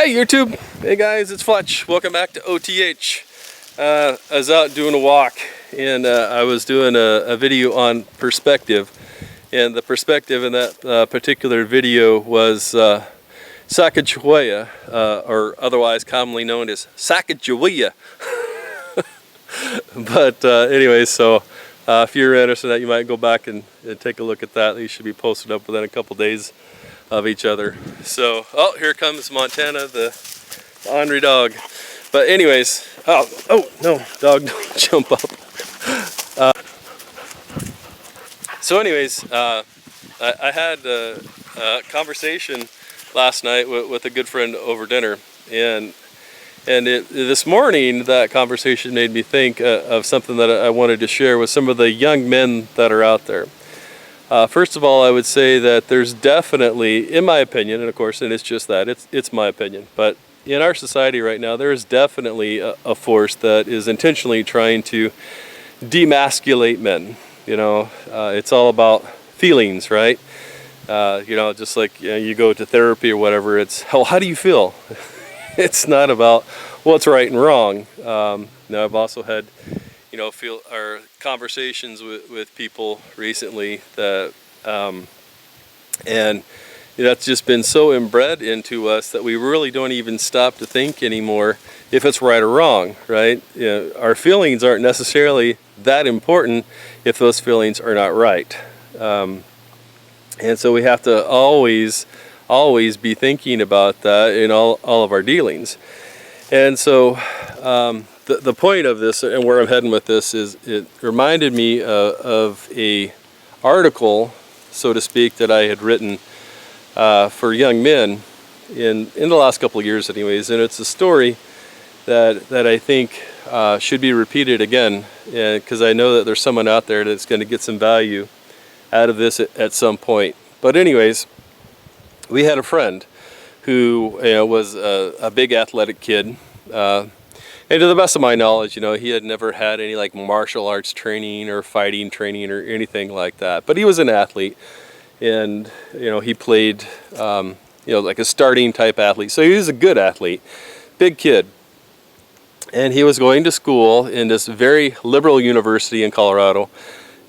Hey YouTube! Hey guys, it's Fletch. Welcome back to OTH. I was out doing a walk and I was doing a video on perspective. And the perspective in that particular video was Sacagawea, or otherwise commonly known as Sacagawea. But anyway, so if you're interested in that, you might go back and take a look at that. These should be posted up within a couple days of each other. So, oh, here comes Montana, the ornery dog. But anyways, oh no, dog, don't jump up. So anyways, I had a conversation last night with a good friend over dinner, and this morning that conversation made me think of something that I wanted to share with some of the young men that are out there. First of all, I would say that there's definitely, in my opinion, and of course, and it's just that, it's my opinion, but in our society right now, there is definitely a force that is intentionally trying to demasculate men. You know, it's all about feelings, right? You know, just like you go to therapy or whatever, it's, how do you feel? It's not about what's right and wrong. Now, I've also had, you know, conversations with people recently that, and that's just been so inbred into us that we really don't even stop to think anymore if it's right or wrong, right? You know, our feelings aren't necessarily that important if those feelings are not right. And so we have to always be thinking about that in all of our dealings. And so the point of this, and where I'm heading with this, is it reminded me of a article, so to speak, that I had written for young men in the last couple of years anyways, and it's a story that I think should be repeated again, because I know that there's someone out there that's going to get some value out of this at some point. But anyways, we had a friend who was a big athletic kid, and to the best of my knowledge, you know, he had never had any like martial arts training or fighting training or anything like that. But he was an athlete, and you know, he played, you know, like a starting type athlete. So he was a good athlete, big kid. And he was going to school in this very liberal university in Colorado,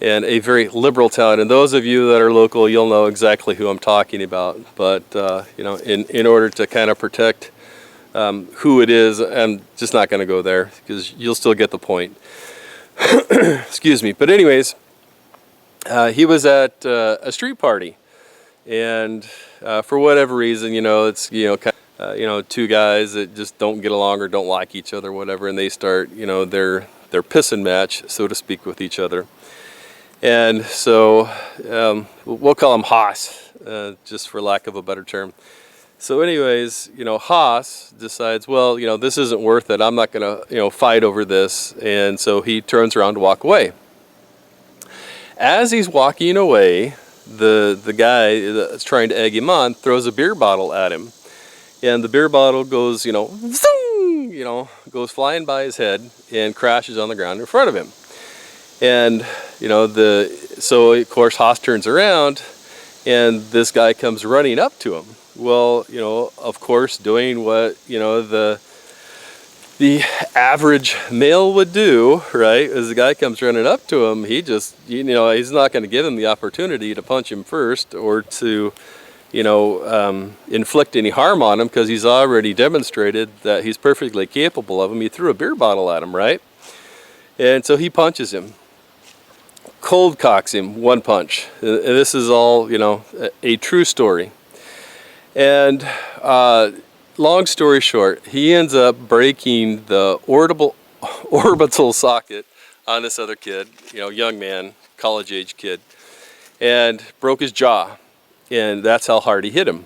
and a very liberal town. And those of you that are local, you'll know exactly who I'm talking about. But you know, in order to kind of protect who it is, I'm just not going to go there because you'll still get the point. Excuse me. But anyways, he was at a street party, and for whatever reason, you know, it's, you know, kind of, you know, two guys that just don't get along or don't like each other, whatever, and they start, you know, their pissing match, so to speak, with each other. And so we'll call him Haas, just for lack of a better term. So anyways, you know, Haas decides, well, you know, this isn't worth it. I'm not going to, you know, fight over this. And so he turns around to walk away. As he's walking away, the guy that's trying to egg him on throws a beer bottle at him. And the beer bottle goes, you know, zoom, you know, goes flying by his head and crashes on the ground in front of him. And, you know, so of course Haas turns around and this guy comes running up to him. Well, you know, of course, doing what, you know, the average male would do, right? As the guy comes running up to him, he just, you know, he's not going to give him the opportunity to punch him first or to, you know, inflict any harm on him, because he's already demonstrated that he's perfectly capable of him. He threw a beer bottle at him, right? And so he punches him. Cold cocks him, one punch. And this is all, you know, a true story. And long story short, he ends up breaking the orbital socket on this other kid, you know, young man, college-age kid, and broke his jaw. And that's how hard he hit him.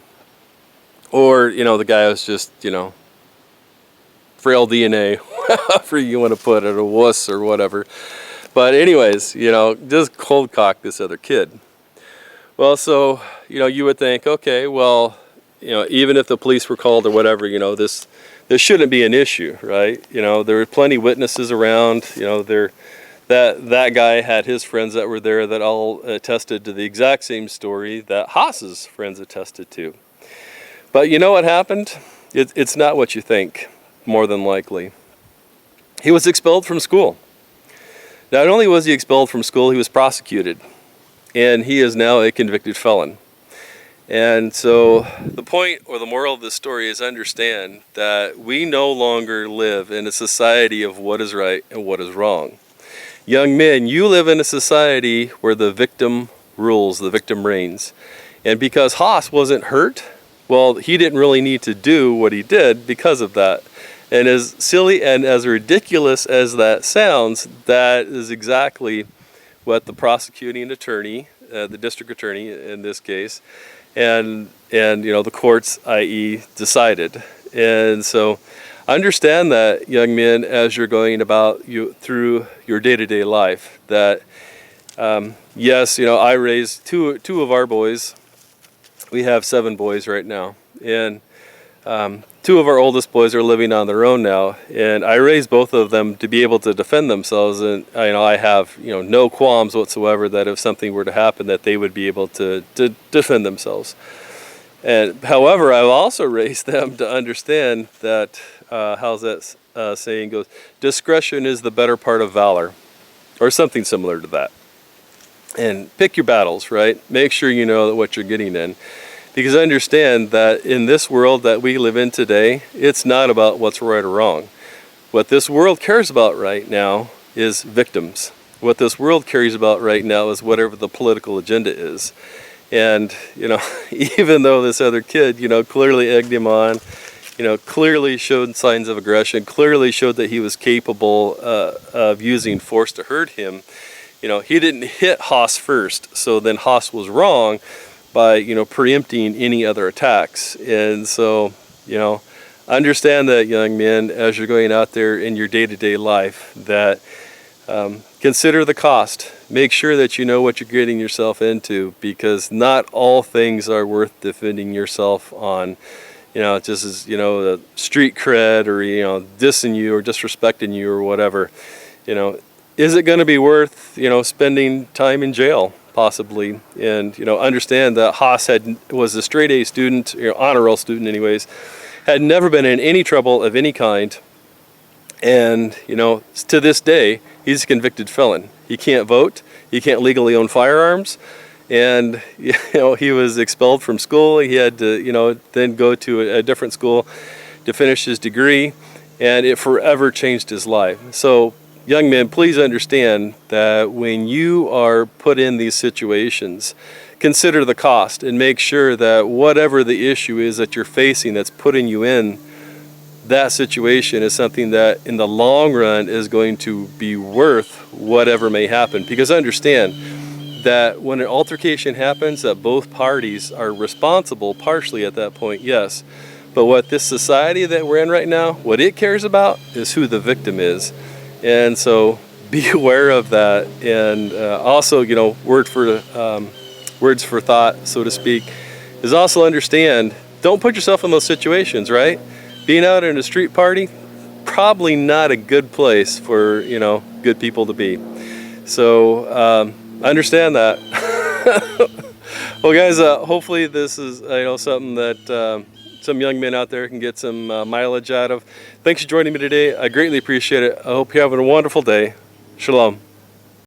Or, you know, the guy was just, you know, frail DNA, however you want to put it, a wuss or whatever. But anyways, you know, just cold cock this other kid. Well, so, you know, you would think, okay, well, you know, even if the police were called or whatever, you know, this shouldn't be an issue, right? You know, there were plenty of witnesses around. You know, that guy had his friends that were there that all attested to the exact same story that Haas's friends attested to. But you know what happened? It's not what you think, more than likely. He was expelled from school. Not only was he expelled from school, he was prosecuted. And he is now a convicted felon. And so the point or the moral of this story is understand that we no longer live in a society of what is right and what is wrong. Young men, you live in a society where the victim rules, the victim reigns. And because Haas wasn't hurt, well, he didn't really need to do what he did because of that. And as silly and as ridiculous as that sounds, that is exactly what the prosecuting attorney, the district attorney in this case, and the courts, i.e., decided. And so understand that, young men, as you're going about through your day-to-day life, that yes, I raised two of our boys. We have 7 boys right now, and 2 of our oldest boys are living on their own now, and I raised both of them to be able to defend themselves. And I have no qualms whatsoever that if something were to happen, that they would be able to defend themselves. And however, I've also raised them to understand that how's that saying goes? Discretion is the better part of valor, or something similar to that. And pick your battles, right? Make sure you know what you're getting in. Because I understand that in this world that we live in today, it's not about what's right or wrong. What this world cares about right now is victims. What this world cares about right now is whatever the political agenda is. And, even though this other kid, clearly egged him on, clearly showed signs of aggression, clearly showed that he was capable of using force to hurt him, he didn't hit Haas first, so then Haas was wrong by preempting any other attacks. And so understand that, young men, as you're going out there in your day-to-day life, that consider the cost. Make sure that you know what you're getting yourself into, because not all things are worth defending yourself on, just as the street cred, or dissing you or disrespecting you or whatever. Is it going to be worth spending time in jail? Possibly. And understand that Haas was a straight A student, honor roll student anyways, had never been in any trouble of any kind, and to this day he's a convicted felon. He can't vote, he can't legally own firearms, and he was expelled from school. He had to then go to a different school to finish his degree, and it forever changed his life. So young men, please understand that when you are put in these situations, consider the cost and make sure that whatever the issue is that you're facing that's putting you in that situation is something that in the long run is going to be worth whatever may happen. Because understand that when an altercation happens, that both parties are responsible partially at that point, yes. But what this society that we're in right now, what it cares about is who the victim is. And so be aware of that. And also, words for thought, so to speak, is also understand, don't put yourself in those situations, right? Being out in a street party, probably not a good place for, good people to be. So understand that. Well, guys, hopefully this is, something that some young men out there can get some mileage out of. Thanks for joining me today. I greatly appreciate it. I hope you're having a wonderful day. Shalom.